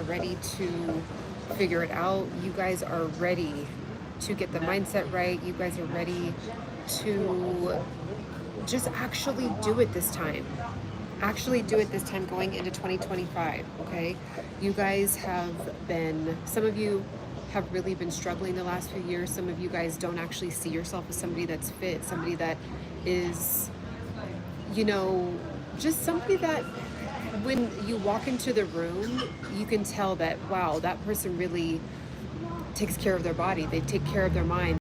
ready to figure it out. You guys are ready to get the mindset right. You guys are ready to just actually do it this time. Actually do it this time going into 2025, okay? You guys have been, some of you have really been struggling the last few years. Some of you guys don't actually see yourself as somebody that's fit, somebody that is, you know, just somebody that when you walk into the room, you can tell that, wow, that person really takes care of their body. They take care of their mind.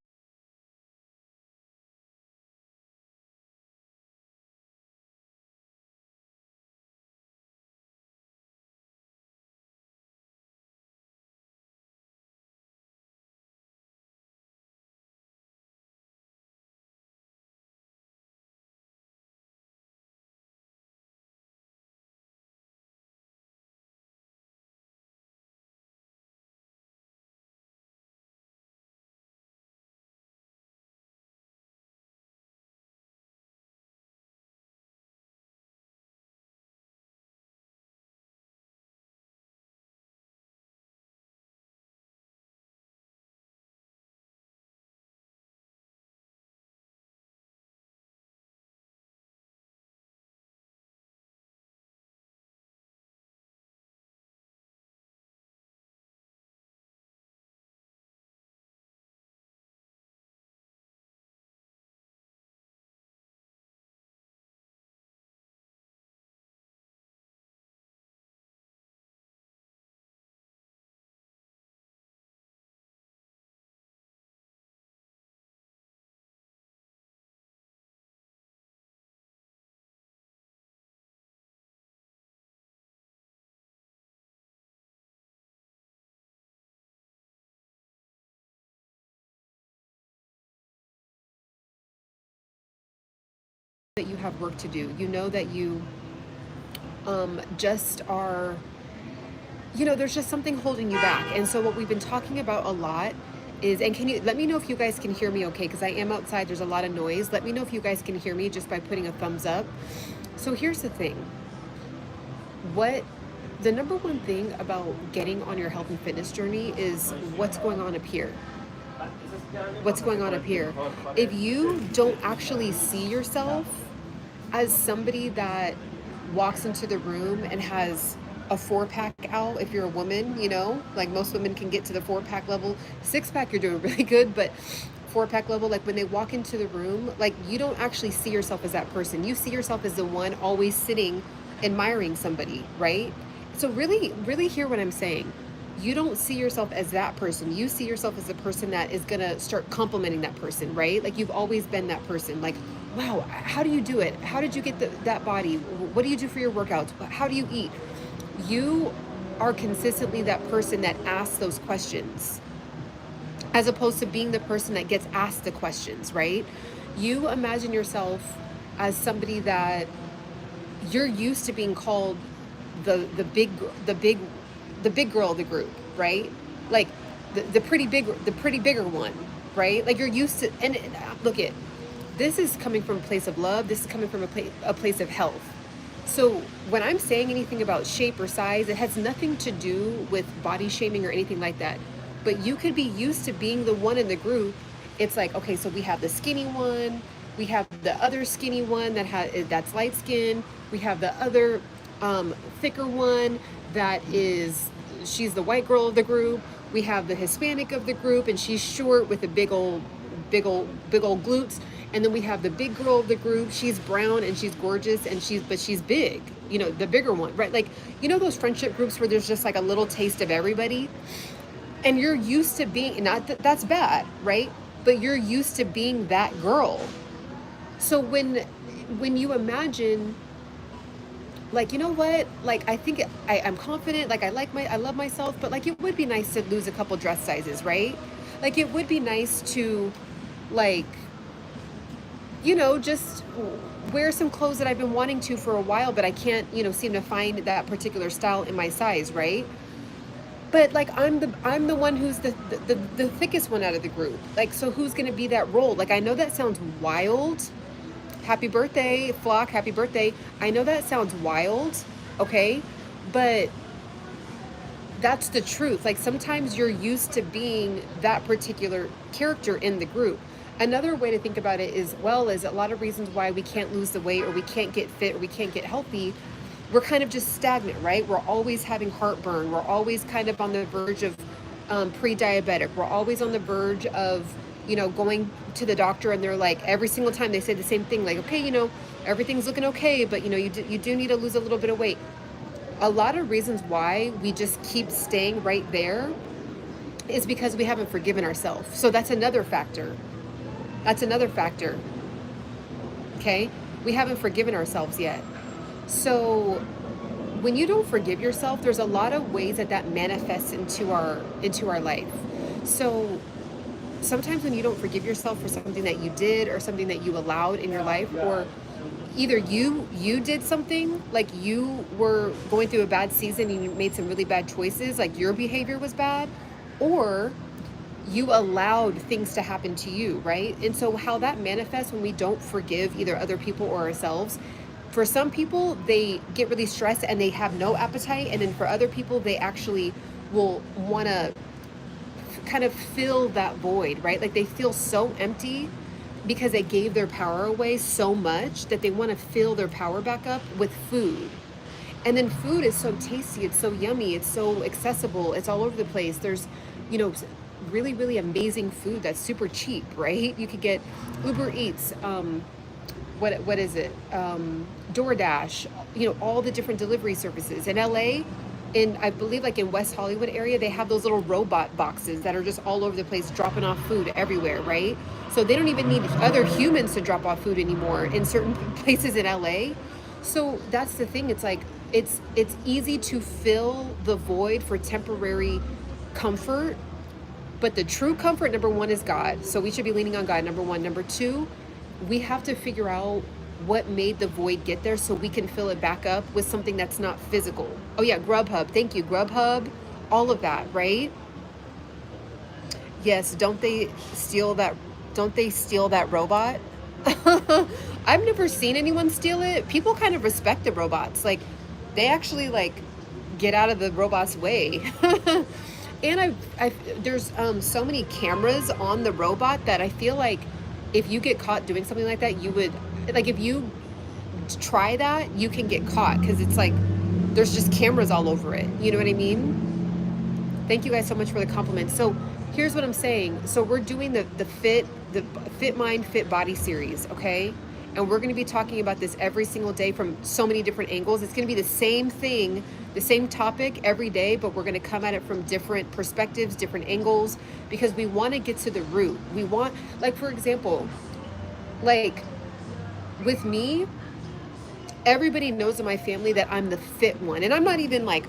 That you have work to do. You know that you just are, you know, there's just something holding you back. And so what we've been talking about a lot is, and can you let me know if you guys can hear me okay? Because I am outside, there's a lot of noise. Let me know if you guys can hear me just by putting a thumbs up. So here's the thing. What the number one thing about getting on your health and fitness journey is what's going on up here. What's going on up here? If you don't actually see yourself as somebody that walks into the room and has a 4-pack out, if you're a woman, you know, like most women can get to the 4-pack level. 6-pack, you're doing really good, but 4-pack level, like when they walk into the room, like you don't actually see yourself as that person. You see yourself as the one always sitting, admiring somebody, right? So really, really hear what I'm saying. You don't see yourself as that person. You see yourself as the person that is gonna start complimenting that person, right? Like you've always been that person. Like, wow, how do you do it? How did you get that body? What do you do for your workouts? How do you eat? You are consistently that person that asks those questions, as opposed to being the person that gets asked the questions, right? You imagine yourself as somebody that you're used to being called the big girl of the group, right? Like the pretty bigger one, right? Like you're used to, and look it, this is coming from a place of love. This is coming from a place of health. So when I'm saying anything about shape or size, it has nothing to do with body shaming or anything like that. But you could be used to being the one in the group. It's like, okay, so we have the skinny one, we have the other skinny one that's light skin, we have the other thicker one that is, she's the white girl of the group. We have the Hispanic of the group, and she's short with the big old glutes. And then we have the big girl of the group. She's brown and she's gorgeous, and she's big. You know, the bigger one, right? Like, you know those friendship groups where there's just like a little taste of everybody, and you're used to being, not that that's bad, right? But you're used to being that girl. So when you imagine, like, you know what, like, I think I'm confident, like I love myself, but like it would be nice to lose a couple dress sizes, right? Like it would be nice to, like, you know, just wear some clothes that I've been wanting to for a while, but I can't, you know, seem to find that particular style in my size, right? But like I'm the one who's the thickest one out of the group. Like, so who's gonna be that role? Like, I know that sounds wild. Happy birthday, Flock, happy birthday. I know that sounds wild, okay? But that's the truth. Like sometimes you're used to being that particular character in the group. Another way to think about it is, well, is a lot of reasons why we can't lose the weight or we can't get fit or we can't get healthy. We're kind of just stagnant, right? We're always having heartburn. We're always kind of on the verge of pre-diabetic. We're always on the verge of, going to the doctor, and they're like, every single time they say the same thing, like, okay, everything's looking okay, but you do need to lose a little bit of weight. A lot of reasons why we just keep staying right there is because we haven't forgiven ourselves. So that's another factor. That's another factor. Okay? We haven't forgiven ourselves yet. So when you don't forgive yourself, there's a lot of ways that manifests into our life. So sometimes when you don't forgive yourself for something that you did or something that you allowed in your life, or either you did something, like you were going through a bad season and you made some really bad choices, like your behavior was bad, or you allowed things to happen to you, right? And so how that manifests when we don't forgive either other people or ourselves, for some people, they get really stressed and they have no appetite. And then for other people, they actually will want to kind of fill that void, right? Like they feel so empty because they gave their power away so much that they want to fill their power back up with food. And then food is so tasty, it's so yummy, it's so accessible, it's all over the place. There's, really, really amazing food that's super cheap, right? You could get Uber Eats, what is it? DoorDash, all the different delivery services. In LA, I believe like in West Hollywood area, they have those little robot boxes that are just all over the place, dropping off food everywhere, right? So they don't even need other humans to drop off food anymore in certain places in LA. So that's the thing. It's like, it's easy to fill the void for temporary comfort, but the true comfort, number one, is God. So we should be leaning on God, number one. Number two, we have to figure out what made the void get there so we can fill it back up with something that's not physical. Oh yeah, Grubhub. Thank you, Grubhub. All of that, right? Yes, don't they steal that robot? I've never seen anyone steal it. People kind of respect the robots. Like they actually like get out of the robot's way. And there's so many cameras on the robot that I feel like if you get caught doing something like that, you would, like if you try that, you can get caught because it's like there's just cameras all over it. You know what I mean? Thank you guys so much for the compliment. So here's what I'm saying. So we're doing the Fit Mind, Fit Body series, okay? And we're going to be talking about this every single day from so many different angles. It's going to be the same thing, the same topic every day, but we're going to come at it from different perspectives, different angles, because we want to get to the root. We want, like, for example, like with me, everybody knows in my family that I'm the fit one. And I'm not even like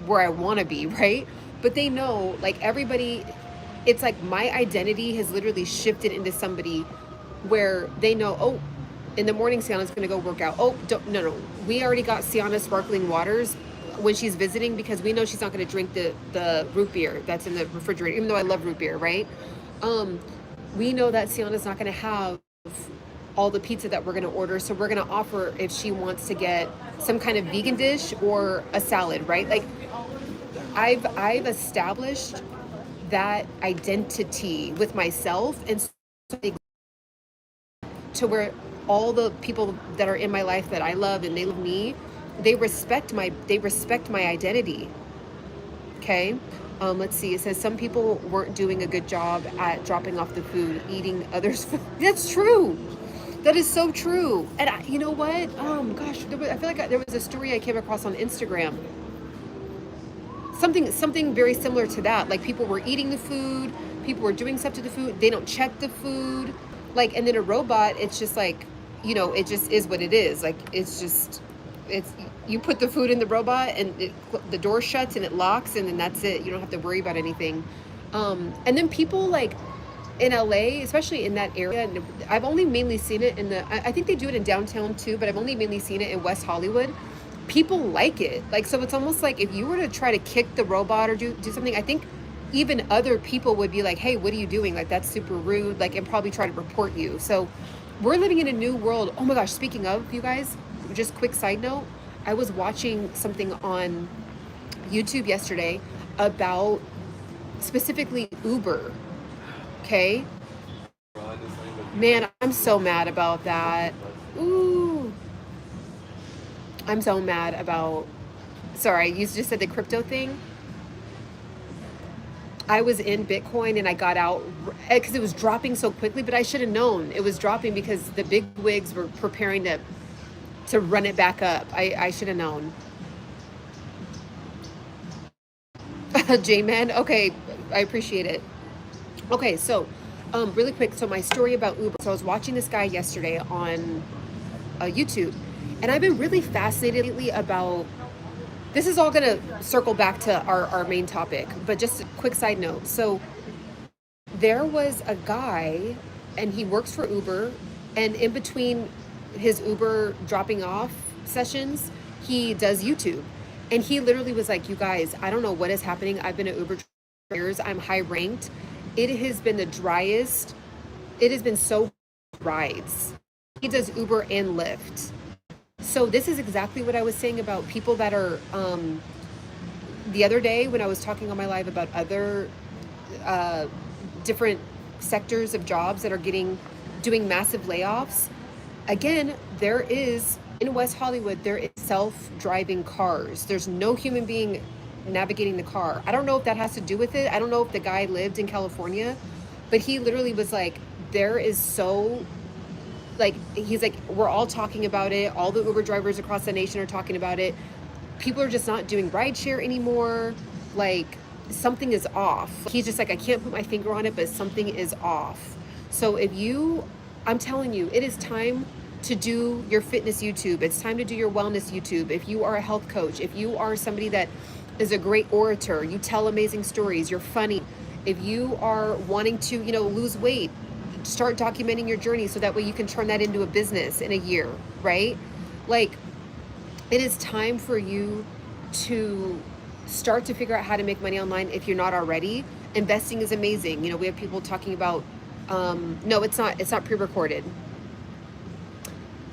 where I want to be, right? But they know, like everybody, it's like my identity has literally shifted into somebody where they know, oh, in the morning, Ciana's going to go work out. Oh, no. We already got Ciana sparkling waters when she's visiting because we know she's not going to drink the root beer that's in the refrigerator, even though I love root beer, right? We know that Ciana's not going to have all the pizza that we're going to order. So we're going to offer if she wants to get some kind of vegan dish or a salad, right? Like I've established that identity with myself, and to where all the people that are in my life that I love and they love me, they respect my identity. Okay. Let's see. It says some people weren't doing a good job at dropping off the food, eating others' food. That's true. That is so true. And you know what? Gosh, I feel like there was a story I came across on Instagram. Something very similar to that. Like people were eating the food, people were doing stuff to the food. They don't check the food. Like, and then a robot, it's just like, it just is what it is. Like, you put the food in the robot and the door shuts and it locks and then that's it. You don't have to worry about anything. And then people like in LA, especially in that area, and I've only mainly seen it I think they do it in downtown too, but I've only mainly seen it in West Hollywood. People like it. Like, so it's almost like if you were to try to kick the robot or do something, I think even other people would be like, hey, what are you doing? Like, that's super rude, like, and probably try to report you. So we're living in a new world. Oh my gosh, speaking of, you guys, just quick side note, I was watching something on YouTube yesterday about specifically Uber. Okay? Man, I'm so mad about that. Ooh. I'm so mad about, sorry, you just said the crypto thing. I was in Bitcoin and I got out because it was dropping so quickly, but I should have known it was dropping because the big wigs were preparing to run it back up. I should have known. J-Man, okay, I appreciate it. Okay, so really quick, so my story about Uber. So I was watching this guy yesterday on YouTube, and I've been really fascinated lately about, this is all gonna circle back to our main topic, but just a quick side note. So there was a guy, and he works for Uber, and in between his Uber dropping off sessions, he does YouTube. And he literally was like, you guys, I don't know what is happening. I've been at Uber for years. I'm high ranked. It has been the driest. It has been so rides. He does Uber and Lyft. So this is exactly what I was saying about people that are, the other day when I was talking on my live about other different sectors of jobs that are doing massive layoffs. Again, there is, in West Hollywood, there is self-driving cars. There's no human being navigating the car. I don't know if that has to do with it. I don't know if the guy lived in California, but he literally was like, there is so, like, he's like, we're all talking about it. All the Uber drivers across the nation are talking about it. People are just not doing rideshare anymore. Like, something is off. He's just like, I can't put my finger on it, but something is off. So I'm telling you, it is time to do your fitness YouTube. It's time to do your wellness YouTube. If you are a health coach, if you are somebody that is a great orator, you tell amazing stories, you're funny. If you are wanting to, lose weight, start documenting your journey so that way you can turn that into a business in a year, right? Like, it is time for you to start to figure out how to make money online if you're not already. Investing is amazing. We have people talking about, no, it's not pre-recorded.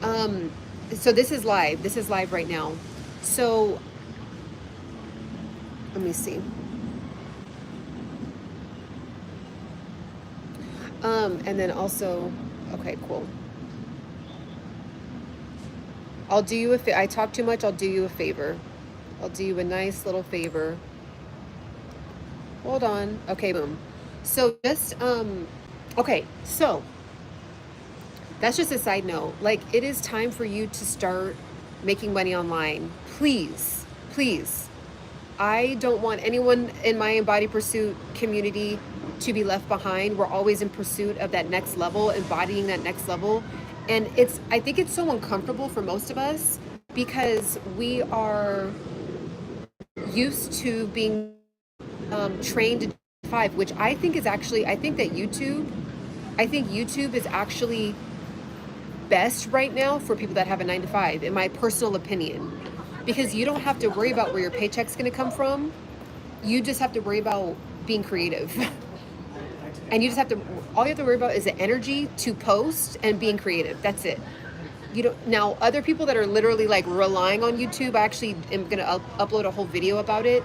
So this is live right now. So let me see. And then also, okay, cool. I'll do you I talk too much, I'll do you a favor. I'll do you a nice little favor. Hold on. Okay, boom. So just, okay, so that's just a side note. Like, it is time for you to start making money online. Please, please. I don't want anyone in my Embody Pursuit community to be left behind. We're always in pursuit of that next level, embodying that next level. And I think it's so uncomfortable for most of us because we are used to being trained to 5, which I think is actually, I think YouTube is actually best right now for people that have a 9 to 5, in my personal opinion, because you don't have to worry about where your paycheck's going to come from. You just have to worry about being creative. And all you have to worry about is the energy to post and being creative. That's it. Now other people that are literally like relying on YouTube, I actually am going to upload a whole video about it.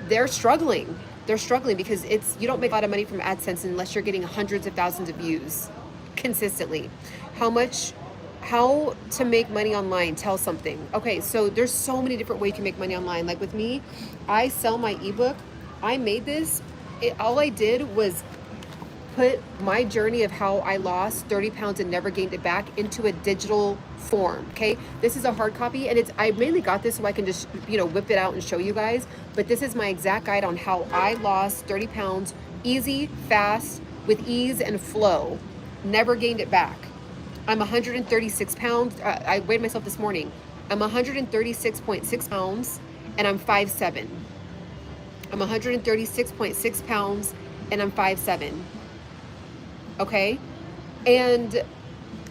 They're struggling because you don't make a lot of money from AdSense unless you're getting hundreds of thousands of views consistently. How to make money online, tell something. Okay, so there's so many different ways you can make money online. Like with me, I sell my ebook. I made this, all I did was put my journey of how I lost 30 pounds and never gained it back into a digital form. Okay, this is a hard copy, and I mainly got this so I can just whip it out and show you guys, but this is my exact guide on how I lost 30 pounds easy, fast, with ease and flow, never gained it back. I'm 136 pounds. I weighed myself this morning. I'm 136.6 pounds and I'm 5'7". I'm 136.6 pounds and I'm 5'7". Okay? And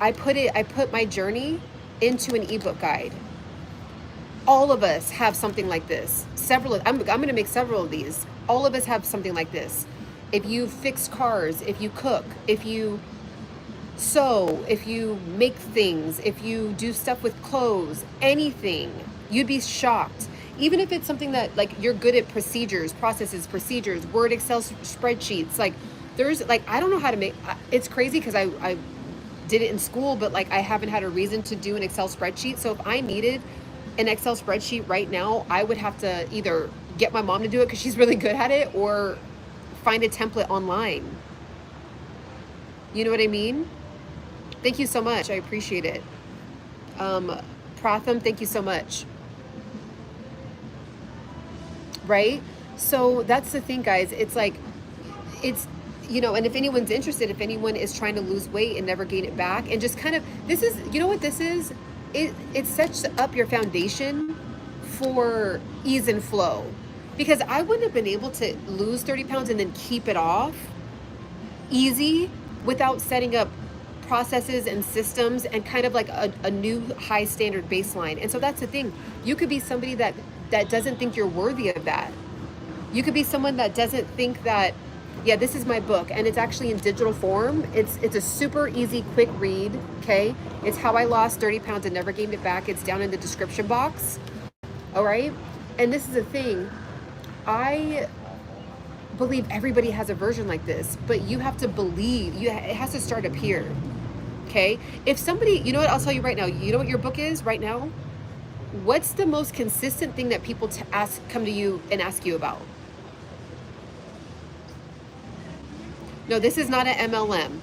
I put my journey into an ebook guide. All of us have something like this. I'm going to make several of these. All of us have something like this. If you fix cars, if you cook, if you sew, if you make things, if you do stuff with clothes, anything, you'd be shocked. even if it's something that like you're good at, procedures, processes, procedures, Word, Excel spreadsheets, like there's like, I don't know how to make, it's crazy because I did it in school, but like I haven't had a reason to do an Excel spreadsheet. So if I needed an Excel spreadsheet right now, I would have to either get my mom to do it because she's really good at it, or find a template online. You know what I mean? Thank you so much. I appreciate it. Pratham, thank you so much. Right? So that's the thing, guys. It's like, it's, you know, and if anyone's interested, if anyone is trying to lose weight and never gain it back, and just kind of, this is, you know what this is? It sets up your foundation for ease and flow. Because I wouldn't have been able to lose 30 pounds and then keep it off easy without setting up processes and systems and kind of like a new high standard baseline. And so that's the thing. You could be somebody that doesn't think you're worthy of that. You could be someone that doesn't think that, yeah, this is my book, and it's actually in digital form. It's a super easy, quick read, okay? It's How I Lost 30 Pounds and Never Gained It Back. It's down in the description box, all right? And this is the thing. I believe everybody has a version like this, but you have to believe, it has to start up here, okay? If somebody, you know what, I'll tell you right now, you know what your book is right now? What's the most consistent thing that people come to you and ask you about? No, this is not an MLM.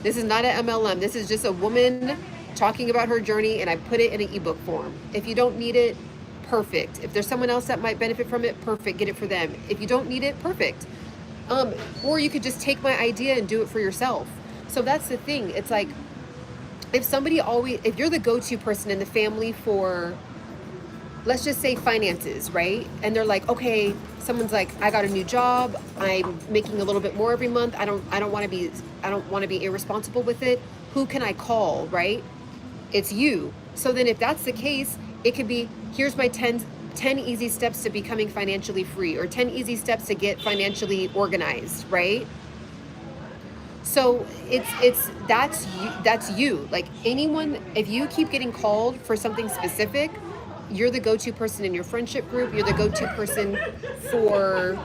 This is not an MLM. This is just a woman talking about her journey, and I put it in an ebook form. If you don't need it, perfect. If there's someone else that might benefit from it, perfect, get it for them. If you don't need it, perfect. Or you could just take my idea and do it for yourself. So that's the thing. It's like, if you're the go-to person in the family for, let's just say, finances, right? And they're like, okay, someone's like, I got a new job, I'm making a little bit more every month, I don't want to be irresponsible with it. Who can I call, right? It's you. So then if that's the case, it could be, here's my 10 easy steps to becoming financially free, or 10 easy steps to get financially organized, right? So that's you. Like anyone, if you keep getting called for something specific, you're the go-to person in your friendship group. You're the go-to person for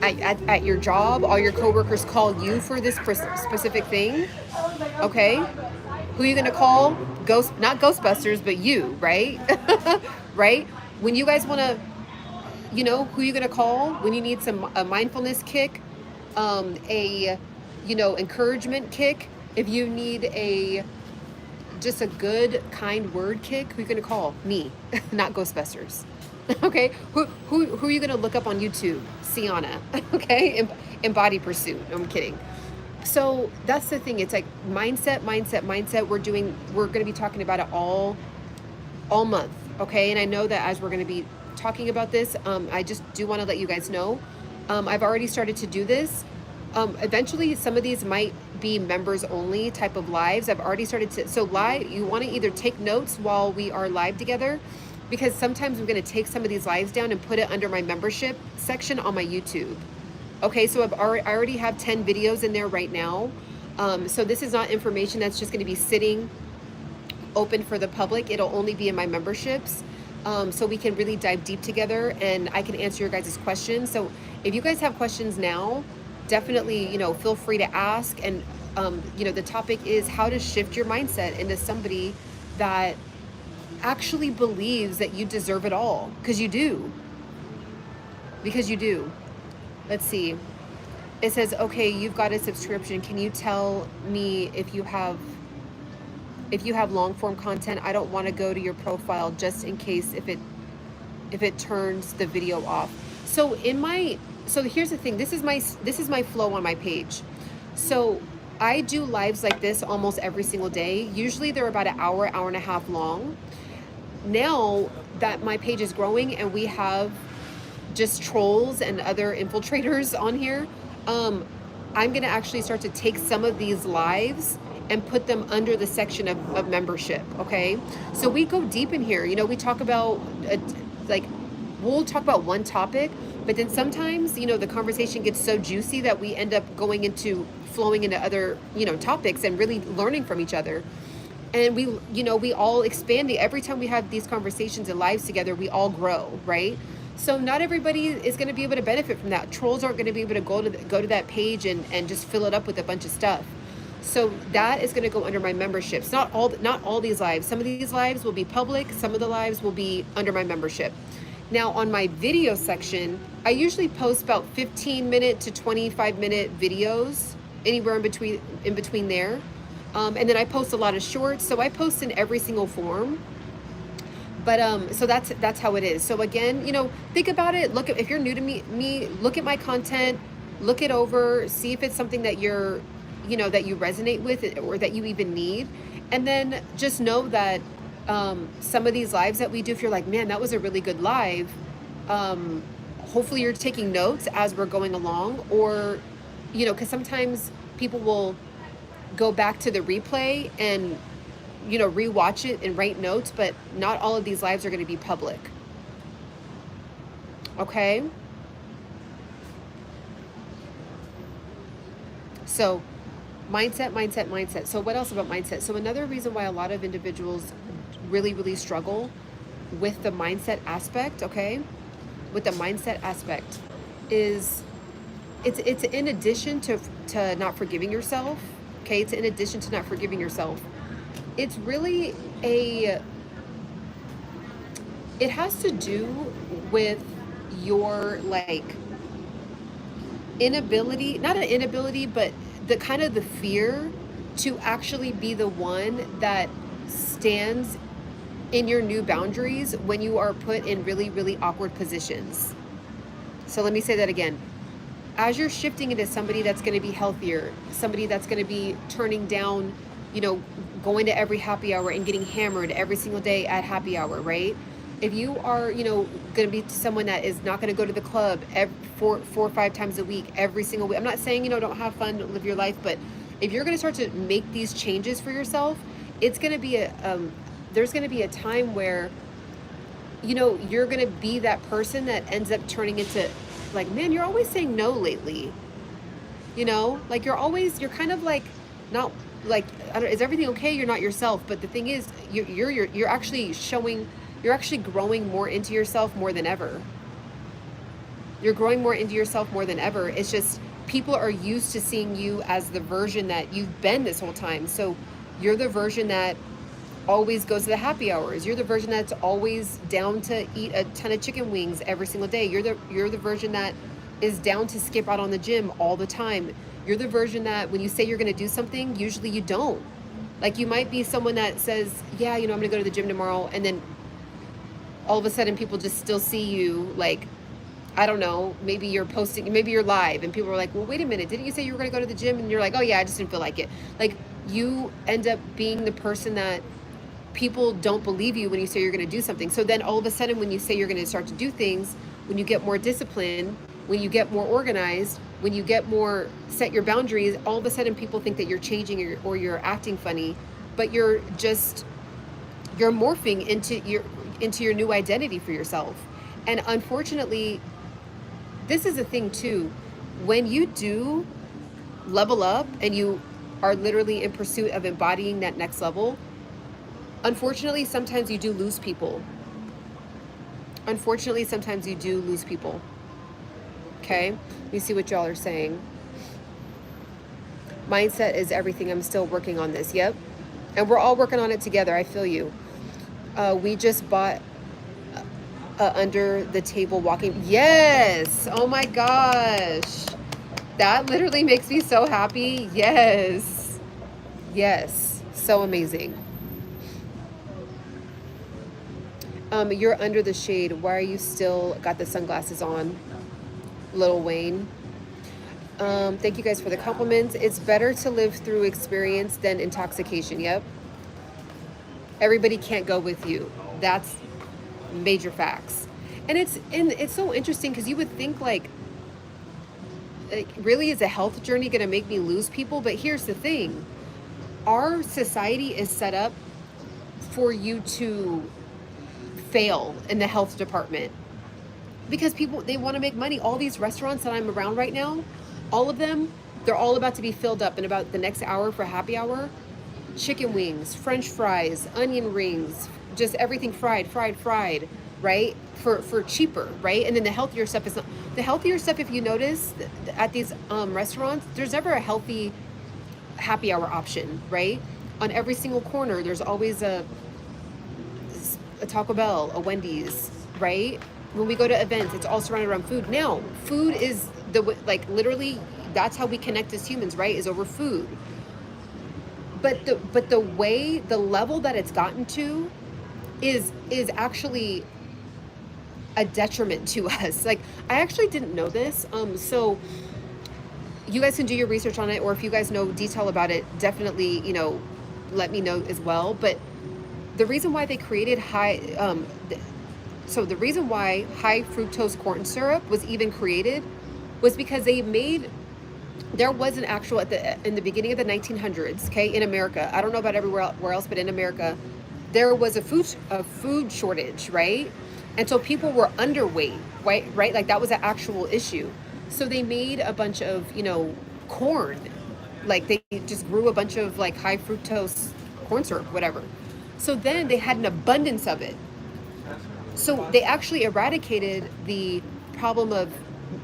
at your job. All your coworkers call you for this specific thing. Okay, who are you gonna call? Not Ghostbusters, but you, right? Right? When you guys want to, you know, who are you gonna call when you need a mindfulness kick, encouragement kick? If you need just a good, kind word kick, who are you gonna call? Me, not Ghostbusters. Okay, who are you gonna look up on YouTube? Ciana. Okay, Embody Pursuit. No, I'm kidding. So that's the thing. It's like mindset. We're gonna be talking about it all month. Okay, and I know that as we're gonna be talking about this, I just do want to let you guys know, I've already started to do this. Eventually some of these might be members only type of lives. I've already started to, so live, you want to either take notes while we are live together, because sometimes I'm going to take some of these lives down and put it under my membership section on my YouTube. Okay, so I already have 10 videos in there right now. So this is not information that's just going to be sitting open for the public. It'll only be in my memberships. So we can really dive deep together and I can answer your guys' questions. So if you guys have questions now, definitely, feel free to ask. And, the topic is how to shift your mindset into somebody that actually believes that you deserve it all. Because you do. Let's see. It says, okay, you've got a subscription. Can you tell me if you have long form content? I don't want to go to your profile just in case if it turns the video off. So here's the thing. This is my flow on my page. So I do lives like this almost every single day. Usually they're about an hour and a half long. Now that my page is growing and we have just trolls and other infiltrators on here, I'm going to actually start to take some of these lives and put them under the section of membership. Okay. So we go deep in here. We talk about we'll talk about one topic, but then sometimes, the conversation gets so juicy that we end up flowing into other, topics and really learning from each other. And we all expand. Every time we have these conversations and lives together, we all grow, right? So not everybody is going to be able to benefit from that. Trolls aren't going to be able to go to that page and just fill it up with a bunch of stuff. So that is going to go under my memberships. Not all these lives. Some of these lives will be public. Some of the lives will be under my membership. Now on my video section, I usually post about 15-minute to 25-minute videos, anywhere in between there. And then I post a lot of shorts. So I post in every single form. But so that's how it is. So again, think about it. If you're new to me, look at my content, look it over, see if it's something that that you resonate with or that you even need. And then just know that some of these lives that we do, if you're like, man, that was a really good live, hopefully you're taking notes as we're going along, or because sometimes people will go back to the replay and rewatch it and write notes, but not all of these lives are going to be public. Okay? So mindset. So what else about mindset? So another reason why a lot of individuals really, really struggle with the mindset aspect, okay? With the mindset aspect is it's in addition to not forgiving yourself, okay? It's in addition to not forgiving yourself. It's really it has to do with your inability, not an inability, but the kind of the fear to actually be the one that stands in your new boundaries when you are put in really, really awkward positions. So let me say that again. As you're shifting into somebody that's going to be healthier, somebody that's going to be turning down, going to every happy hour and getting hammered every single day at happy hour, right? If you are, going to be someone that is not going to go to the club four or 5 times a week, every single week. I'm not saying, don't have fun, live your life, but if you're going to start to make these changes for yourself, it's going to be there's going to be a time where, you're going to be that person that ends up turning into man, you're always saying no lately. You're kind of not is everything okay? You're not yourself. But the thing is, you're actually growing more into yourself more than ever. You're growing more into yourself more than ever. It's just people are used to seeing you as the version that you've been this whole time. So you're the version that always goes to the happy hours. You're the version that's always down to eat a ton of chicken wings every single day. You're the version that is down to skip out on the gym all the time. You're the version that when you say you're going to do something, usually you don't. You might be someone that says, yeah, I'm going to go to the gym tomorrow, and then all of a sudden people just still see you I don't know, maybe you're posting, maybe you're live, and people are like, well, wait a minute, didn't you say you were going to go to the gym? And you're like, oh yeah, I just didn't feel like it. You end up being the person that people don't believe you when you say you're going to do something. So then all of a sudden when you say you're going to start to do things, when you get more disciplined, when you get more organized, when you get more set your boundaries, all of a sudden people think that you're changing or you're acting funny, but you're morphing into your new identity for yourself. And unfortunately, this is a thing too. When you do level up and you are literally in pursuit of embodying that next level, unfortunately, sometimes you do lose people. Okay? Let me see what y'all are saying. Mindset is everything. I'm still working on this. Yep. And we're all working on it together. I feel you. We just bought under the table walking. Yes. Oh my gosh. That literally makes me so happy. Yes. So amazing. You're under the shade. Why are you still got the sunglasses on? Lil Wayne. Thank you guys for the compliments. It's better to live through experience than intoxication. Yep. Everybody can't go with you. That's major facts. And it's so interesting because you would think really is a health journey going to make me lose people? But here's the thing. Our society is set up for you to fail in the health department because people, they want to make money. All these restaurants that I'm around right now, all of them, they're all about to be filled up in about the next hour for happy hour. chicken wings, French fries, onion rings, just everything fried, right? For cheaper, right? And then the healthier stuff is not, the healthier stuff. If you notice at these restaurants, there's never a healthy happy hour option, right? On every single corner, there's always a Taco Bell, a Wendy's, right? When we go to events, it's all surrounded around food. Now, food is like literally that's how we connect as humans, right? Is over food. But the way, the level that it's gotten to is actually a detriment to us. Like, I actually didn't know this. So you guys can do your research on it, or if you guys know detail about it, definitely, let me know as well. But the reason why they created the reason why high fructose corn syrup was even created was because there was an actual in the beginning of the 1900s, okay, in America. I don't know about everywhere else, but in America, there was a food shortage, right? And so people were underweight, right? Like that was an actual issue. So they made a bunch of, corn. Like they just grew a bunch of like high fructose corn syrup, whatever. So then they had an abundance of it. So they actually eradicated the problem of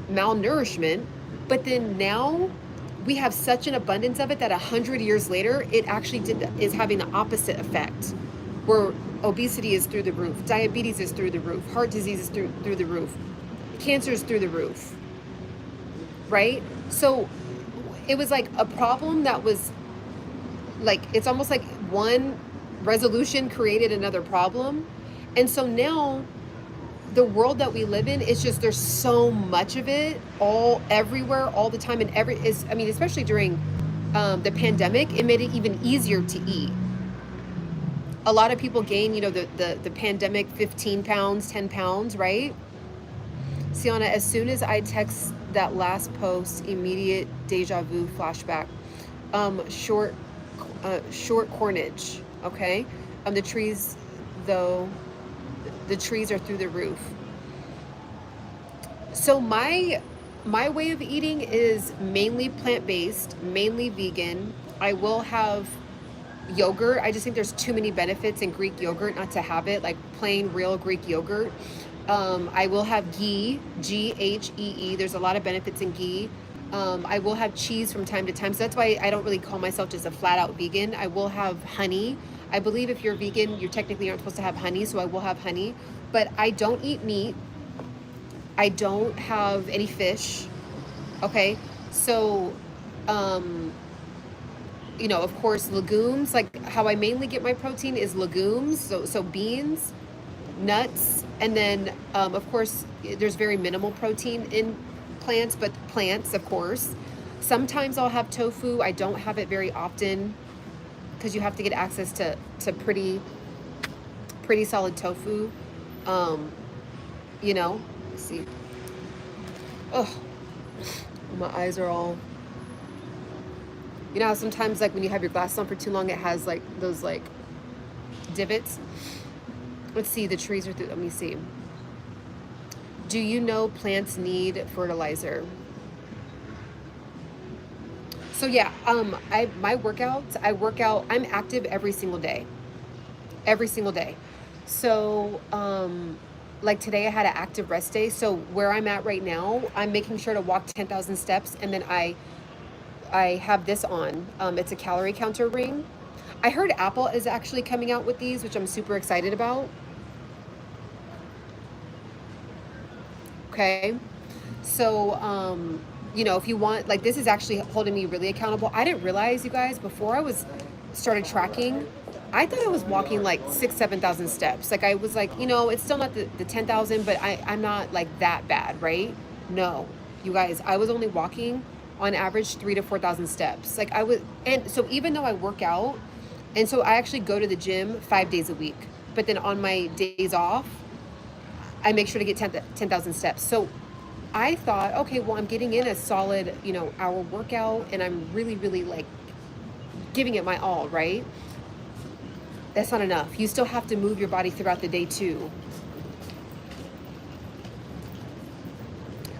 malnourishment, but then now we have such an abundance of it that 100 years later, it actually is having the opposite effect, where obesity is through the roof, diabetes is through the roof, heart disease is through the roof, cancer is through the roof, right? So it was like a problem that was like, it's almost like one resolution created another problem. And so now the world that we live in, it's just, there's so much of it all everywhere all the time. And especially during the pandemic, it made it even easier to eat. A lot of people gain, the pandemic 15 pounds, 10 pounds, right? Ciana, as soon as I text that last post, immediate deja vu flashback. Short cornage, okay? The trees, though, the trees are through the roof. So my way of eating is mainly plant-based, mainly vegan. I will have yogurt. I just think there's too many benefits in Greek yogurt not to have it, like plain real Greek yogurt. I will have ghee, Ghee. There's a lot of benefits in ghee. I will have cheese from time to time. So that's why I don't really call myself just a flat out vegan. I will have honey. I believe if you're vegan, you technically aren't supposed to have honey. So I will have honey, but I don't eat meat. I don't have any fish. Okay. So, of course, legumes, like how I mainly get my protein is legumes. So beans, nuts, and then, of course, there's very minimal protein in plants, but plants, of course. Sometimes I'll have tofu. I don't have it very often because you have to get access to pretty solid tofu. Let's see. Oh, my eyes are all, how sometimes like when you have your glasses on for too long, it has like those like divots. Let's see, the trees are through, let me see. Do you know plants need fertilizer? So yeah, my workouts, I'm active every single day. So, like today I had an active rest day. So where I'm at right now, I'm making sure to walk 10,000 steps. And then I have this on, it's a calorie counter ring. I heard Apple is actually coming out with these, which I'm super excited about. Okay. So, if you want, like, this is actually holding me really accountable. I didn't realize, you guys, before I started tracking, I thought I was walking like 7,000 steps. Like I was like, it's still not the 10,000, but I'm not like that bad, right? No, you guys, I was only walking on average 3,000 to 4,000 steps. Like and so even though I work out, and so I actually go to the gym 5 days a week, but then on my days off, I make sure to get 10,000 steps. So I thought, okay, well, I'm getting in a solid, hour workout, and I'm really, really like giving it my all, right? That's not enough. You still have to move your body throughout the day too.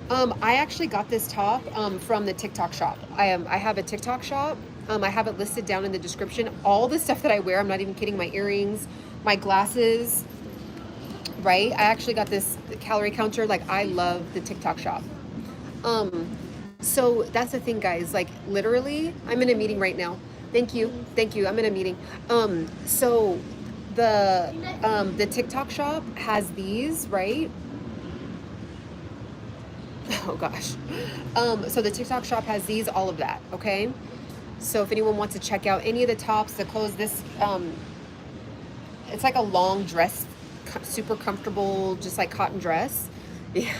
I actually got this top from the TikTok shop. I have a TikTok shop, I have it listed down in the description. All the stuff that I wear, I'm not even kidding, my earrings, my glasses, right? I actually got this calorie counter. Like, I love the TikTok shop. So that's the thing, guys. Like, literally, I'm in a meeting right now. Thank you. Thank you. I'm in a meeting. So the TikTok shop has these, right? Oh gosh. So the TikTok shop has these, all of that, okay? So if anyone wants to check out any of the tops, the clothes, this, it's like a long dress, super comfortable, just like cotton dress. Yeah.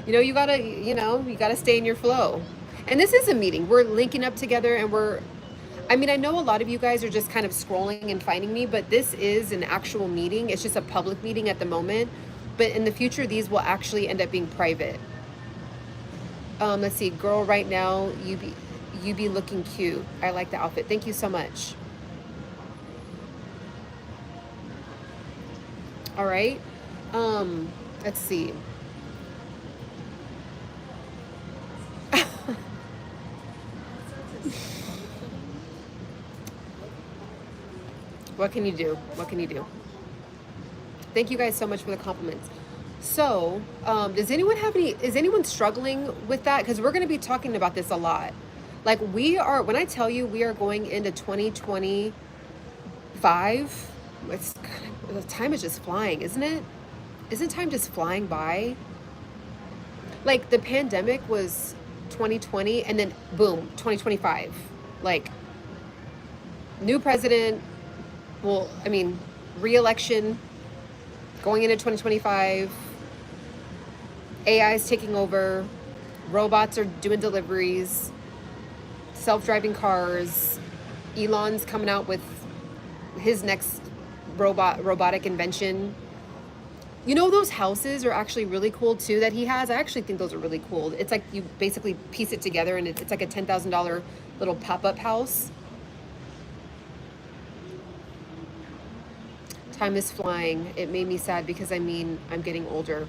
You gotta stay in your flow. And this is a meeting. We're linking up together and I know a lot of you guys are just kind of scrolling and finding me, but this is an actual meeting. It's just a public meeting at the moment. But in the future, these will actually end up being private. Let's see, girl, right now, you be looking cute. I like the outfit. Thank you so much. All right. Let's see. What can you do? What can you do? Thank you guys so much for the compliments. So, is anyone struggling with that? Because we're going to be talking about this a lot. Like, when I tell you we are going into 2025, the time is just flying, isn't it? Isn't time just flying by? Like, the pandemic was 2020 and then boom, 2025. Like, new president, re-election, going into 2025, AI is taking over, robots are doing deliveries, self-driving cars, Elon's coming out with his next robotic invention. You know, those houses are actually really cool too that he has. I actually think those are really cool. It's like you basically piece it together and it's like a $10,000 little pop-up house. Time is flying. It made me sad because I'm getting older.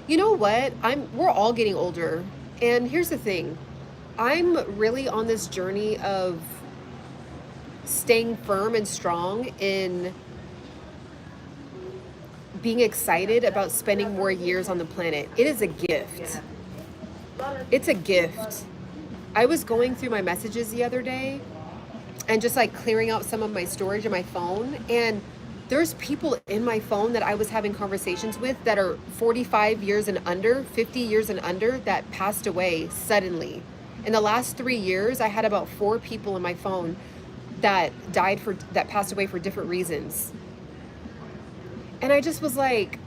You know what? We're all getting older. And here's the thing. I'm really on this journey of staying firm and strong in being excited about spending more years on the planet. It is a gift. It's a gift. I was going through my messages the other day and just like clearing out some of my storage in my phone, and there's people in my phone that I was having conversations with that are 45 years and under, 50 years and under, that passed away suddenly. In the last 3 years, I had about 4 people in my phone that passed away for different reasons. And I just was like,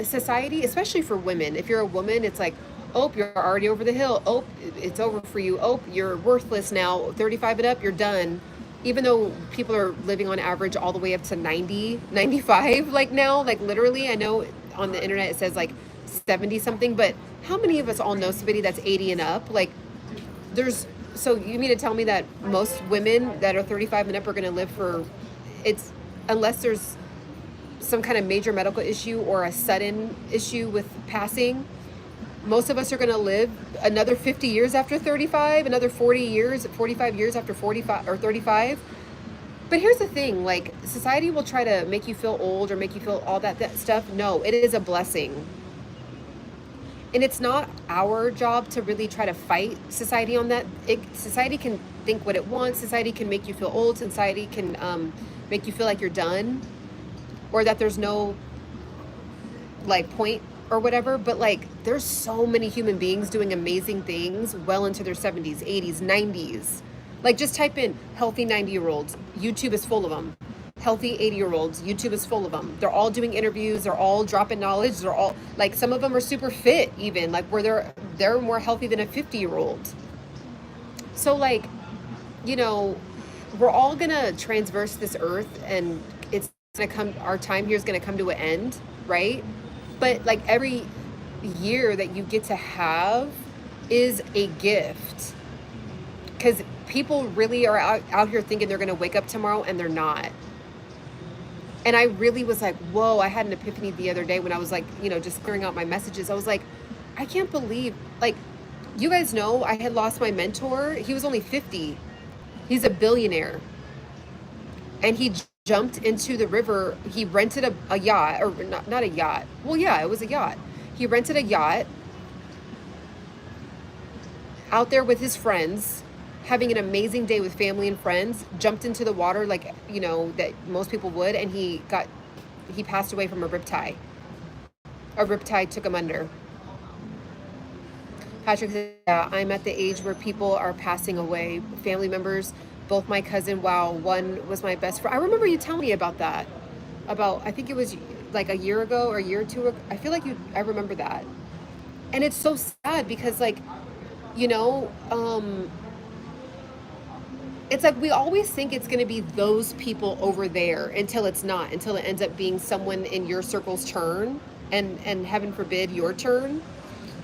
society, especially for women, if you're a woman, it's like, oh, you're already over the hill. Oh, it's over for you. Oh, you're worthless now. 35 and up, you're done. Even though people are living on average all the way up to 90, 95, like now, like literally, I know on the internet it says like 70 something, but how many of us all know somebody that's 80 and up? Like, so you mean to tell me that most women that are 35 and up are going to live unless there's some kind of major medical issue or a sudden issue with passing, most of us are going to live another 50 years after 35, another 45 years after 45 or 35. But here's the thing, like, society will try to make you feel old or make you feel all that stuff. No, it is a blessing. And it's not our job to really try to fight society on that. Society can think what it wants. Society can make you feel old. Society can make you feel like you're done or that there's no like point or whatever. But like, there's so many human beings doing amazing things well into their 70s, 80s, 90s. Like, just type in healthy 90-year-olds. YouTube is full of them. Healthy 80-year-olds. YouTube is full of them. They're all doing interviews. They're all dropping knowledge. They're all like, some of them are super fit even, like where they're more healthy than a 50-year-old. So like, we're all gonna transverse this earth and it's gonna come, our time here is gonna come to an end, right? But like, every year that you get to have is a gift, because people really are out here thinking they're gonna wake up tomorrow and they're not. And I really was like, whoa, I had an epiphany the other day when I was like, just clearing out my messages. I was like, I can't believe, like, You guys know I had lost my mentor. He was only 50. He's a billionaire. And he jumped into the river. He rented a yacht, or not a yacht. Well, yeah, it was a yacht. He rented a yacht out there with his friends, having an amazing day with family and friends, jumped into the water like, you know, that most people would, and he passed away from a riptide. A riptide took him under. Patrick said, yeah, I'm at the age where people are passing away. Family members, both my cousin, wow, one was my best friend. I remember you telling me about that. About, I think it was like a year ago or a year or two ago. I feel like I remember that. And it's so sad because, like, you know, it's like we always think it's going to be those people over there until it's not, until it ends up being someone in your circle's turn, and heaven forbid your turn.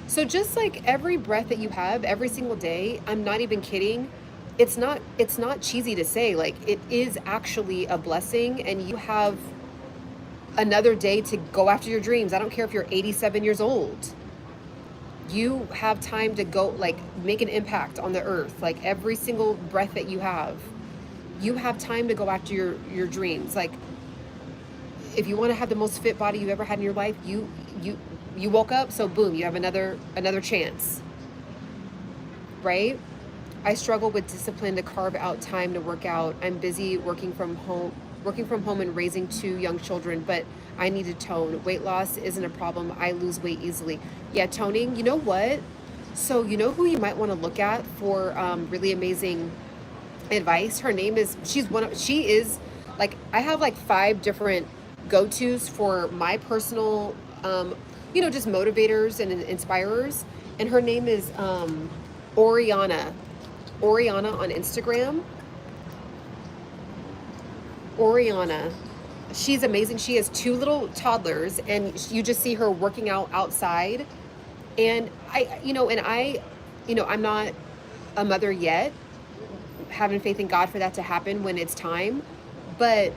So just like every breath that you have every single day, I'm not even kidding. It's not cheesy to say, like, it is actually a blessing, and you have another day to go after your dreams. I don't care if you're 87 years old. You have time to go, like, make an impact on the earth. Like, every single breath that you have time to go after your dreams. Like, if you want to have the most fit body you ever had in your life, you woke up, so boom, you have another chance, right? I struggle with discipline to carve out time to work out. I'm busy working from home and raising 2 young children, but I need to tone. Weight loss isn't a problem. I lose weight easily. Yeah, toning, you know what? So you know who you might want to look at for really amazing advice? Her name is, she is, like, I have like 5 different go-tos for my personal, you know, just motivators and inspirers. And her name is Oriana on Instagram. Oriana, she's amazing. She has 2 little toddlers, and you just see her working out outside. And I'm not a mother yet, having faith in God for that to happen when it's time. But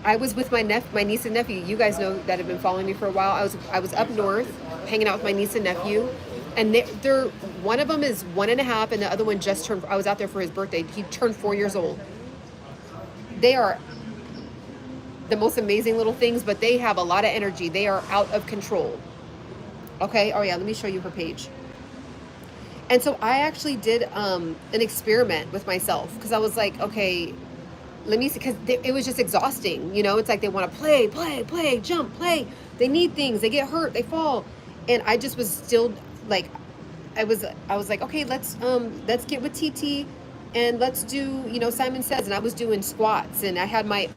I was with my niece and nephew. You guys know that have been following me for a while. I was up north hanging out with my niece and nephew, and they're one of them is 1.5, and the other one just turned. I was out there for his birthday. He turned 4 years old. They are the most amazing little things, but they have a lot of energy. They are out of control. Okay. Oh yeah. Let me show you her page. And so I actually did an experiment with myself, because I was like, okay, let me see, because it was just exhausting. You know, it's like they want to play, jump, play. They need things. They get hurt. They fall. And I just was still like, I was like, okay, let's get with TT and let's do, you know, Simon Says. And I was doing squats, and I had my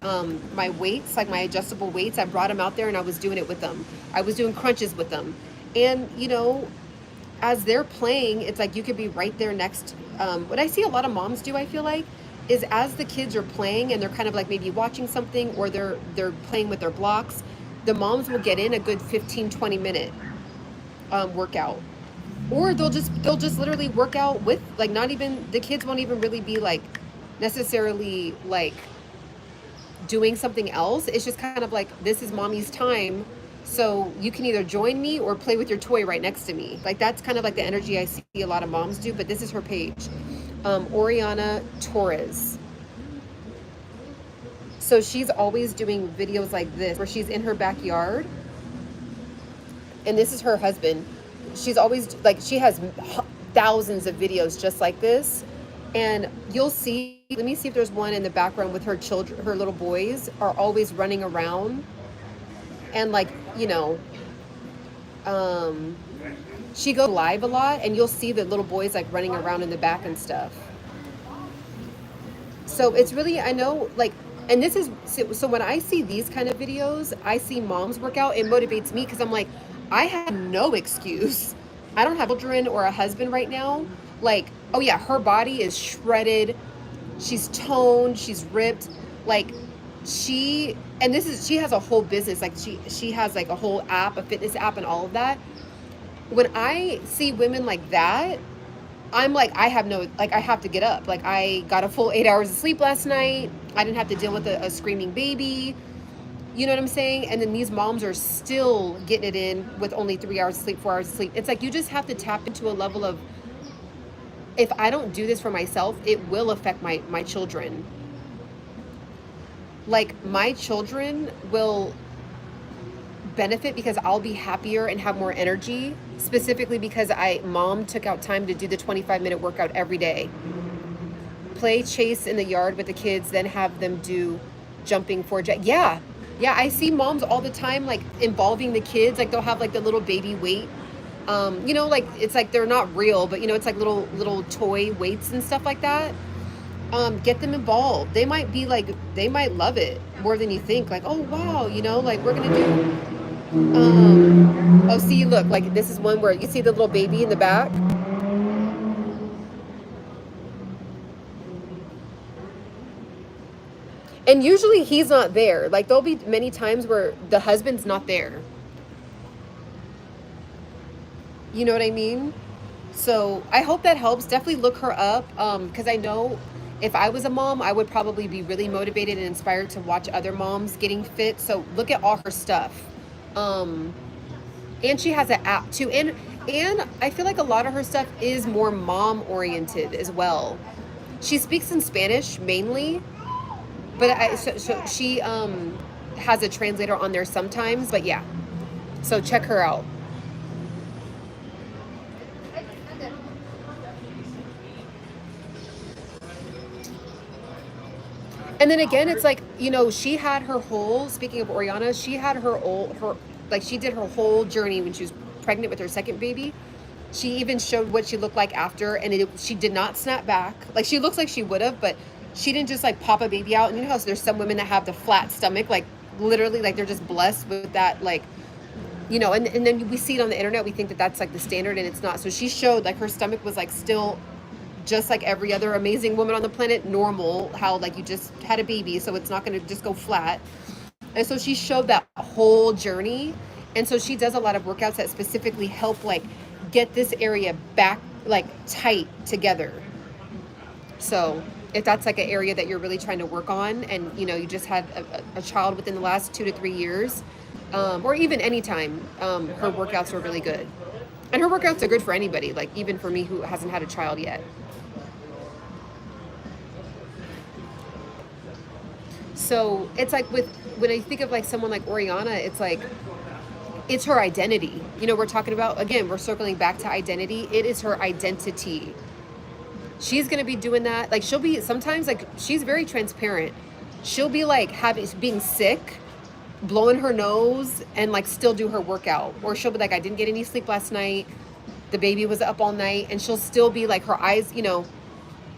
my weights, like my adjustable weights. I brought them out there, and I was doing it with them. I was doing crunches with them. And, you know, as they're playing, it's like you could be right there next. What I see a lot of moms do, I feel like, is as the kids are playing and they're kind of like maybe watching something, or they're playing with their blocks, the moms will get in a good 15-20 minute workout. Or they'll just literally work out with, like, not even, the kids won't even really be like necessarily like doing something else. It's just kind of like, this is mommy's time, so you can either join me or play with your toy right next to me. Like, that's kind of like the energy I see a lot of moms do. But this is her page, Oriana Torres. So she's always doing videos like this, where she's in her backyard, and this is her husband. She's always like, she has thousands of videos just like this, and you'll see, let me see if there's one in the background with her children. Her little boys are always running around, and, like, you know, she goes live a lot, and you'll see the little boys like running around in the back and stuff. So it's really, I know, like, and this is, so when I see these kind of videos, I see moms work out, it motivates me, because I'm like, I have no excuse. I don't have children or a husband right now. Like, oh yeah, her body is shredded. She's toned, she's ripped. Like, she has a whole business. Like, she has like a whole app, a fitness app, and all of that. When I see women like that, I'm like, I have to get up. Like, I got a full 8 hours of sleep last night. I didn't have to deal with a screaming baby. You know what I'm saying? And then these moms are still getting it in with only 3 hours of sleep, 4 hours of sleep. It's like, you just have to tap into a level of if I don't do this for myself, it will affect my children. Like, my children will benefit because I'll be happier and have more energy, specifically because mom took out time to do the 25-minute workout every day. Play chase in the yard with the kids, then have them do jumping for yeah. Yeah, I see moms all the time, like, involving the kids. Like, they'll have, like, the little baby weight. You know, like, it's like they're not real, but, you know, it's like little toy weights and stuff like that. Get them involved. They might love it more than you think. Like, oh, wow, you know, like, we're going to do, oh, see, look, like, this is one where you see the little baby in the back. And usually he's not there. Like, there'll be many times where the husband's not there. You know what I mean? So I hope that helps. Definitely look her up, because I know if I was a mom, I would probably be really motivated and inspired to watch other moms getting fit. So look at all her stuff. And she has an app too. And I feel like a lot of her stuff is more mom oriented as well. She speaks in Spanish mainly, but so she has a translator on there sometimes. But yeah, so check her out. And then again, it's like, you know, she had her whole, speaking of Oriana, she had she did her whole journey when she was pregnant with her second baby. She even showed what she looked like after, and she did not snap back. Like, she looks like she would have, but she didn't just, like, pop a baby out. And you know how there's some women that have the flat stomach, like, literally, like, they're just blessed with that, like, you know, and then we see it on the internet. We think that that's, like, the standard, and it's not. So she showed, like, her stomach was, like, still just like every other amazing woman on the planet, normal, how, like, you just had a baby, so it's not going to just go flat. And so she showed that whole journey. And so she does a lot of workouts that specifically help, like, get this area back, like, tight together. So if that's, like, an area that you're really trying to work on, and, you know, you just had a child within the last 2 to 3 years, or even any time, her workouts are really good. And her workouts are good for anybody, like, even for me who hasn't had a child yet. So it's like when I think of, like, someone like Oriana, it's like, it's her identity. You know, we're talking about, again, we're circling back to identity. It is her identity. She's going to be doing that. Like, she'll be sometimes, like, she's very transparent. She'll be, like, being sick, blowing her nose, and, like, still do her workout. Or she'll be like, I didn't get any sleep last night. The baby was up all night. And she'll still be, like, her eyes, you know,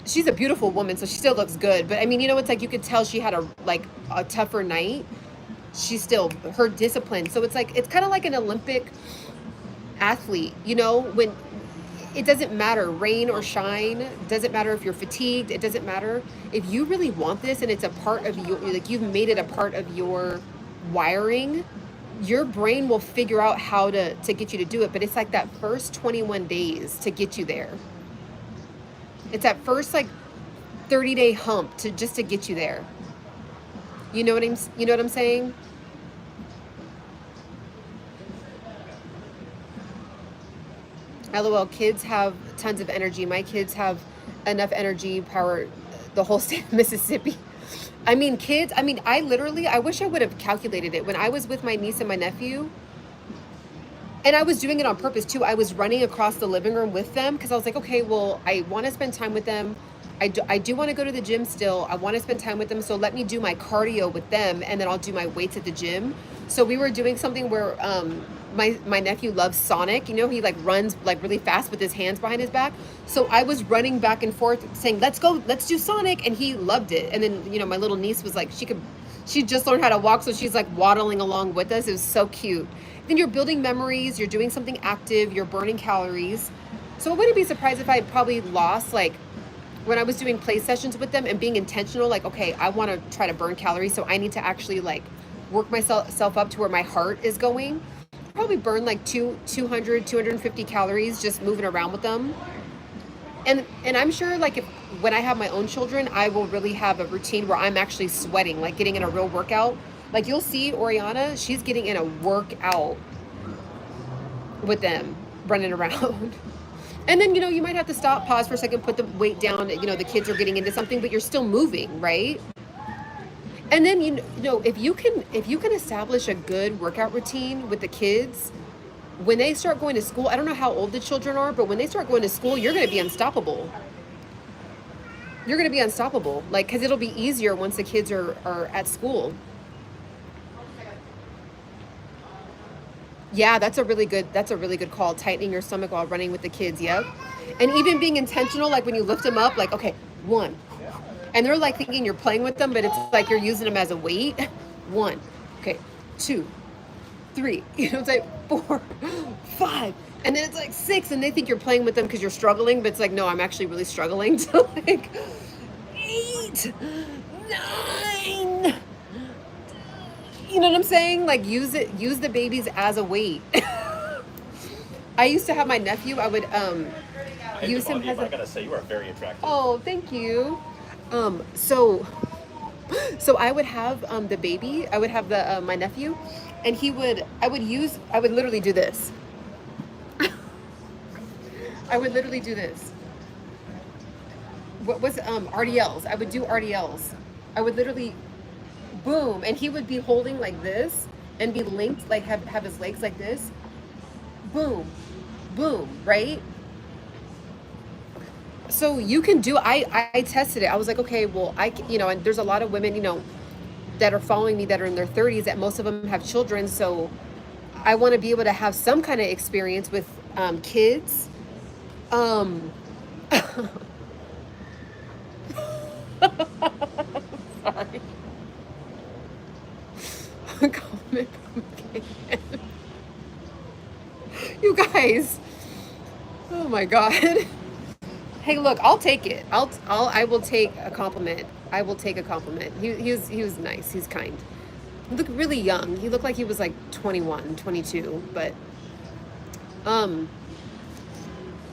she's a beautiful woman, so she still looks good. But I mean, you know, it's like you could tell she had a tougher night. She's still, her discipline. So it's like, it's kind of like an Olympic athlete, you know, when it doesn't matter, rain or shine, it doesn't matter if you're fatigued, it doesn't matter. If you really want this and it's a part of you, like, you've made it a part of your wiring, your brain will figure out how to get you to do it. But it's like that first 21 days to get you there. It's that first, like, 30-day hump to get you there. You know what I'm saying? LOL, kids have tons of energy. My kids have enough energy power the whole state of Mississippi. I mean, kids, I mean, I wish I would have calculated it. When I was with my niece and my nephew, and I was doing it on purpose too, I was running across the living room with them because I was like, okay, well, I want to spend time with them. I do want to go to the gym still. I want to spend time with them. So let me do my cardio with them, and then I'll do my weights at the gym. So we were doing something where my nephew loves Sonic. You know, he, like, runs, like, really fast with his hands behind his back. So I was running back and forth saying, let's go, let's do Sonic. And he loved it. And then, you know, my little niece was like, she just learned how to walk. So she's, like, waddling along with us. It was so cute. Then you're building memories. You're doing something active. You're burning calories. So I wouldn't be surprised if I probably lost, like, when I was doing play sessions with them and being intentional, like, okay, I want to try to burn calories. So I need to actually, like, work myself up to where my heart is going. Probably burn like 200, 250 calories just moving around with them. And I'm sure, like, when I have my own children, I will really have a routine where I'm actually sweating, like getting in a real workout. Like, you'll see Oriana, she's getting in a workout with them, running around. And then, you might have to stop, pause for a second, put the weight down. The kids are getting into something, but you're still moving, right? And then, if you can establish a good workout routine with the kids, when they start going to school, I don't know how old the children are, but when they start going to school, you're going to be unstoppable. You're going to be unstoppable, because it'll be easier once the kids are at school. Yeah, that's a really good call. Tightening your stomach while running with the kids. Yep. And even being intentional, like when you lift them up, like, okay, 1. And they're like thinking you're playing with them, but it's like you're using them as a weight. 1. Okay. 2, 3. It's like 4, 5. And then it's like 6, and they think you're playing with them because you're struggling, but it's like, no, I'm actually really struggling to 8, 9. You know what I'm saying? Like, use the babies as a weight. I used to have my nephew, I would use him as I gotta say, you are very attractive. Oh, thank you. So I would have the baby, I would have the my nephew, and I would literally do this. I would literally do this. What was RDLs? I would do RDLs. I would literally boom, and he would be holding like this and be linked, like have his legs like this. Boom, boom, right? So you can do, I tested it. I was like, okay, well, and there's a lot of women, that are following me that are in their 30s, that most of them have children. So I want to be able to have some kind of experience with kids. Sorry. Comment. You guys. Oh my God. Hey, look, I'll take it. I will take a compliment. I will take a compliment. He was nice. He's kind. He looked really young. He looked like he was like 21, 22, but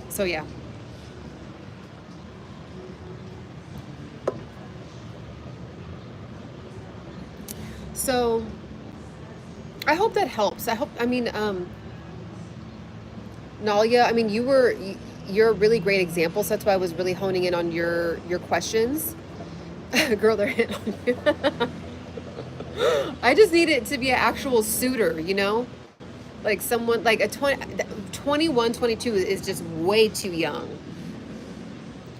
so yeah. So I hope that helps. Nalia, you're a really great example, so that's why I was really honing in on your questions. Girl, they're hitting on you. I just need it to be an actual suitor, like someone like a 21, 22 is just way too young.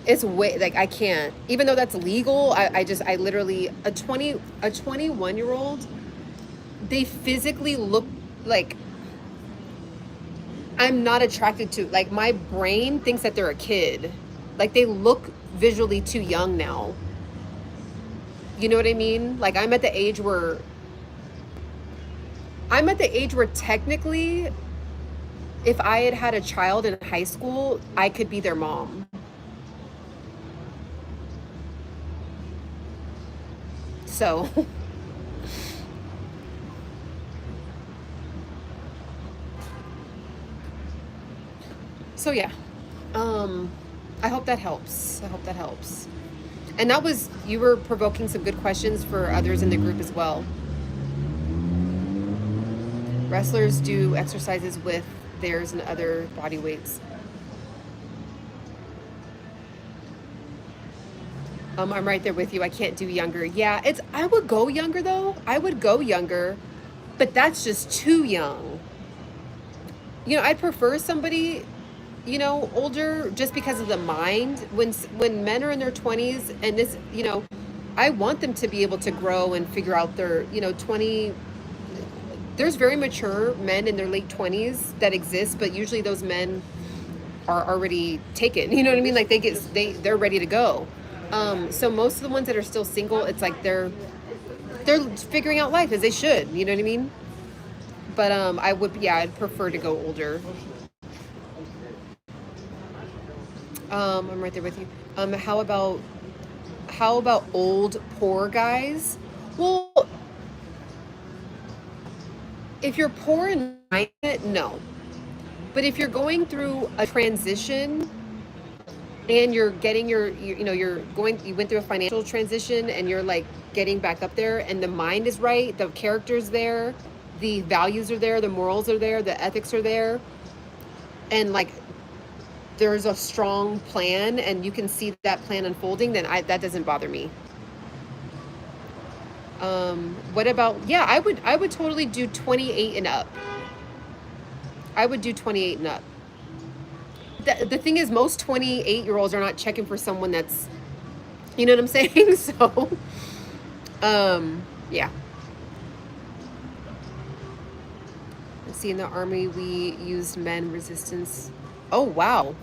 It's way, like, I can't, even though that's legal. I literally, a 21-year-old, they physically look like, I'm not attracted to, like, my brain thinks that they're a kid. Like, they look visually too young now. You know what I mean? Like, I'm at the age where technically, if I had had a child in high school, I could be their mom. So yeah, I hope that helps. And you were provoking some good questions for others in the group as well. Wrestlers do exercises with theirs and other body weights. I'm right there with you. I can't do younger. Yeah, I would go younger though. But that's just too young. I'd prefer somebody, older, just because of the mind. When men are in their 20s, and this, I want them to be able to grow and figure out their, 20. There's very mature men in their late 20s that exist, but usually those men are already taken. You know what I mean? Like they're ready to go. So most of the ones that are still single, it's like they're figuring out life as they should. You know what I mean? But I'd prefer to go older. I'm right there with you. How about old poor guys? Well, if you're poor in mindset, no. But if you're going through a transition and you're getting you went through a financial transition and you're like getting back up there, and the mind is right, the character's there, the values are there, the morals are there, the ethics are there, and like there's a strong plan and you can see that plan unfolding, then that doesn't bother me. What about, yeah, I would totally do 28 and up. I would do 28 and up. The thing is, most 28-year-olds are not checking for someone that's, you know what I'm saying? So, yeah. Let's see, in the Army, we used men resistance. Oh, wow.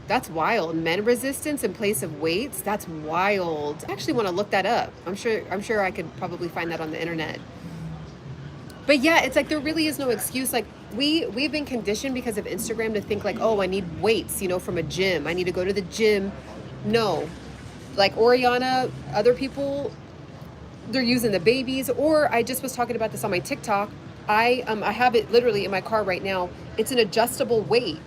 That's wild. Men resistance in place of weights. That's wild. I actually want to look that up. I'm sure I could probably find that on the internet. But yeah, it's like there really is no excuse. Like we've been conditioned because of Instagram to think like, oh, I need weights, you know, from a gym. I need to go to the gym. No. Like Oriana, other people, they're using the babies. Or I just was talking about this on my TikTok. I have it literally in my car right now. It's an adjustable weight.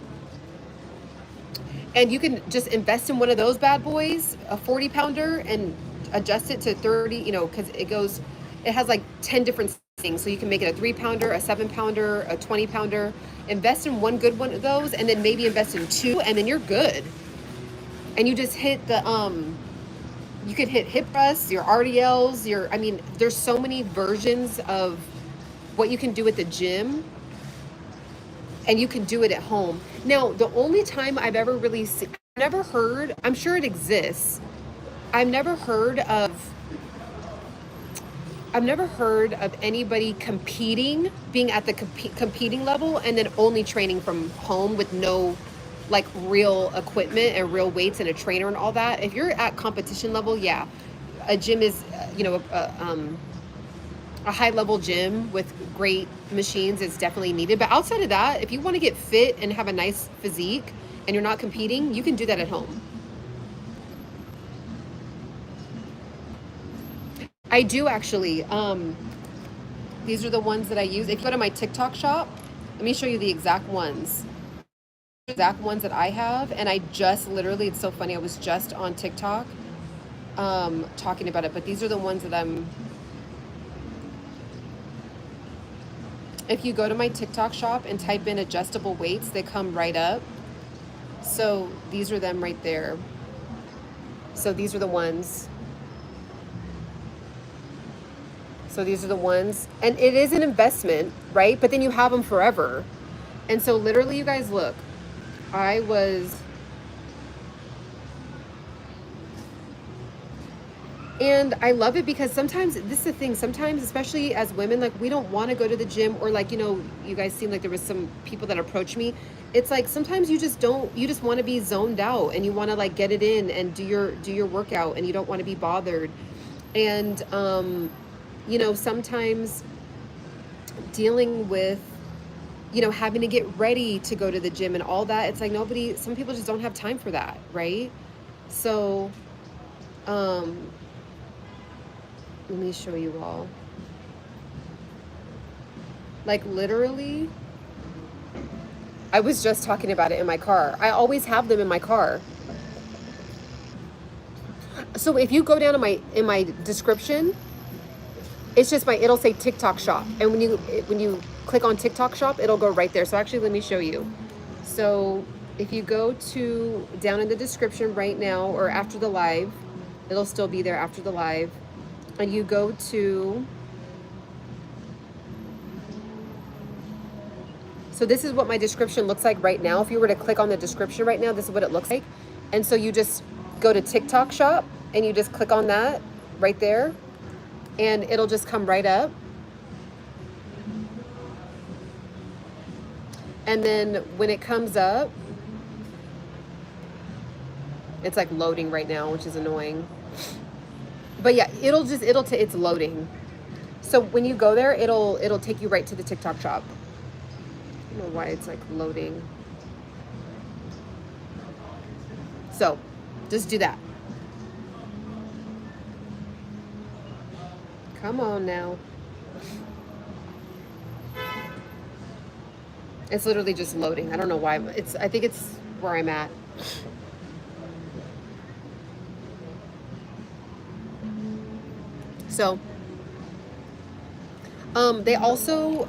And you can just invest in one of those bad boys, a 40-pounder, and adjust it to 30, you know, because it has like 10 different things. So you can make it a 3-pounder, a 7-pounder, a 20-pounder. Invest in one good one of those, and then maybe invest in 2, and then you're good. And you just hit the, you could hit hip thrusts, your RDLs, I mean, there's so many versions of what you can do at the gym. And you can do it at home. Now, the only time I've ever really never heard, I'm sure it exists. I've never heard of anybody competing, being at the competing level, and then only training from home with no like real equipment and real weights and a trainer and all that. If you're at competition level, yeah, a gym is, you know, a high level gym with great machines is definitely needed. But outside of that, if you want to get fit and have a nice physique and you're not competing, you can do that at home. I do actually. These are the ones that I use. If you go to my TikTok shop, let me show you the exact ones. Exact ones that I have. And I just literally, it's so funny, I was just on TikTok talking about it. But these are the ones that if you go to my TikTok shop and type in adjustable weights, they come right up. So these are them right there. So these are the ones. So these are the ones. And it is an investment, right? But then you have them forever. And so literally, you guys, look. And I love it because sometimes, this is the thing, sometimes, especially as women, like we don't want to go to the gym, or like, you know, you guys seem like there was some people that approached me. It's like, sometimes you just want to be zoned out and you want to like get it in and do your workout, and you don't want to be bothered. And, you know, sometimes dealing with, you know, having to get ready to go to the gym and all that, it's like some people just don't have time for that, right? So, let me show you all. Like literally, I was just talking about it in my car. I always have them in my car. So if you go down in my description, it's just it'll say TikTok shop. And when you click on TikTok shop, it'll go right there. So actually, let me show you. So if you go to down in the description right now, or after the live, it'll still be there after the live. And you go to, so this is what my description looks like right now. If you were to click on the description right now, this is what it looks like. And so you just go to TikTok shop and you just click on that right there, and it'll just come right up. And then when it comes up, it's like loading right now, which is annoying. But yeah, it's loading. So when you go there, it'll take you right to the TikTok shop. I don't know why it's like loading. So just do that. Come on now. It's literally just loading. I don't know why. I think it's where I'm at. So, they also,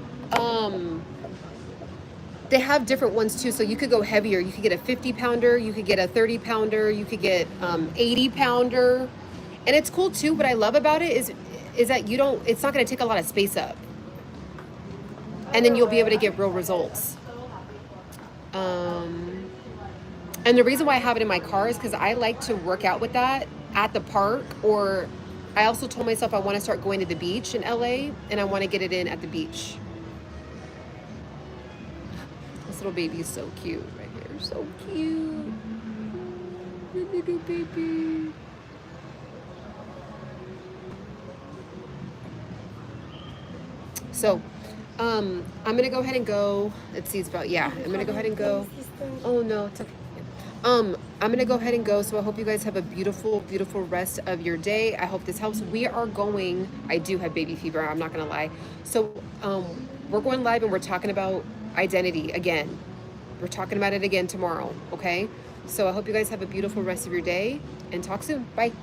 They have different ones too, so you could go heavier. You could get a 50 pounder, you could get a 30 pounder, you could get 80 pounder, and it's cool too. What I love about it is that you don't. It's not going to take a lot of space up, and then you'll be able to get real results. And the reason why I have it in my car is because I like to work out with that at the park, or I also told myself I want to start going to the beach in LA, and I want to get it in at the beach. This little baby is so cute right here. So cute. Little baby. So, I'm gonna go ahead and go. Let's see, it's about, yeah, I'm gonna go ahead and go. Oh no, it's okay. I'm gonna go ahead and go. So I hope you guys have a beautiful, beautiful rest of your day. I hope this helps. We are going, I do have baby fever, I'm not gonna lie. So we're going live and we're talking about identity again. We're talking about it again tomorrow, okay? So I hope you guys have a beautiful rest of your day and talk soon. Bye.